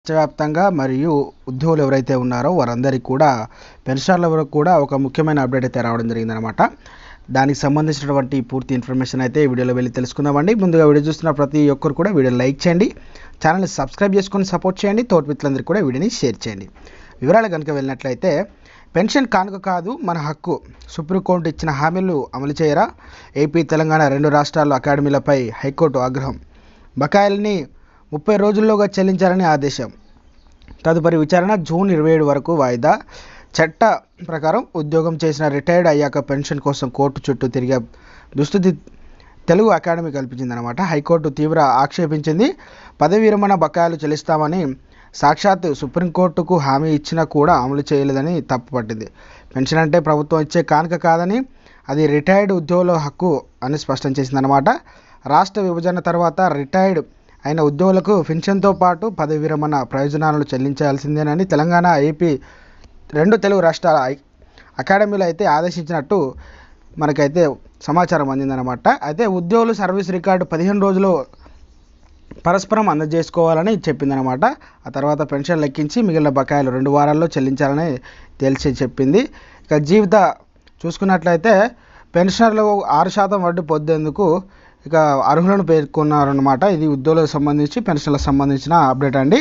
దేశవ్యాప్తంగా మరియు ఉద్యోగులు ఎవరైతే ఉన్నారో వారందరికీ కూడా పెన్షనర్ల వరకు కూడా ఒక ముఖ్యమైన అప్డేట్ అయితే రావడం జరిగిందనమాట. దానికి సంబంధించినటువంటి పూర్తి ఇన్ఫర్మేషన్ అయితే ఈ వీడియోలో వెళ్ళి తెలుసుకుందామండి. ముందుగా వీడియో చూస్తున్న ప్రతి ఒక్కరు కూడా వీడియోని లైక్ చేయండి, ఛానల్ని సబ్స్క్రైబ్ చేసుకొని సపోర్ట్ చేయండి, తోటి మిత్రులందరికీ కూడా వీడియోని షేర్ చేయండి. వివరాలు కనుక వెళ్ళినట్లయితే, పెన్షన్ కానుక కాదు మన హక్కు, సుప్రీంకోర్టు ఇచ్చిన హామీలు అమలు చేయరా, ఏపీ తెలంగాణ రెండు రాష్ట్రాల్లో అకాడమీలపై హైకోర్టు ఆగ్రహం, బకాయిల్ని 30 రోజుల్లోగా చెల్లించాలని ఆదేశం, తదుపరి విచారణ జూన్ 27 వరకు వాయిదా, చట్ట ప్రకారం ఉద్యోగం చేసిన రిటైర్డ్ అయ్యాక పెన్షన్ కోసం కోర్టు చుట్టూ తిరిగే దుస్థితి తెలుగు అకాడమీ కల్పించిందనమాట. హైకోర్టు తీవ్ర ఆక్షేపించింది. పదవి విరమణ బకాయిలు చెల్లిస్తామని సాక్షాత్ సుప్రీంకోర్టుకు హామీ ఇచ్చినా కూడా అమలు చేయలేదని తప్పుపట్టింది. పెన్షన్ అంటే ప్రభుత్వం ఇచ్చే కానుక కాదని, అది రిటైర్డ్ ఉద్యోగుల హక్కు అని స్పష్టం చేసిందనమాట. రాష్ట్ర విభజన తర్వాత రిటైర్డ్ అయిన ఉద్యోగులకు పెన్షన్తో పాటు పదవి విరమణ ప్రయోజనాలను చెల్లించాల్సిందేనని తెలంగాణ, ఏపీ రెండు తెలుగు రాష్ట్రాల అకాడమీలు అయితే ఆదేశించినట్టు మనకైతే సమాచారం అందిందనమాట. అయితే ఉద్యోగులు సర్వీస్ రికార్డు 15 రోజులు పరస్పరం అందజేసుకోవాలని చెప్పిందనమాట. ఆ తర్వాత పెన్షన్ లెక్కించి మిగిలిన బకాయిలు 2 వారాల్లో చెల్లించాలని తేల్చి చెప్పింది. ఇక జీవిత చూసుకున్నట్లయితే పెన్షనర్లు 6% వడ్డీ పొందేందుకు ఇక అర్హులను పేర్కొన్నారన్నమాట. ఇది ఉద్యోగులకు సంబంధించి పెన్షన్లకు సంబంధించిన అప్డేట్ అండి.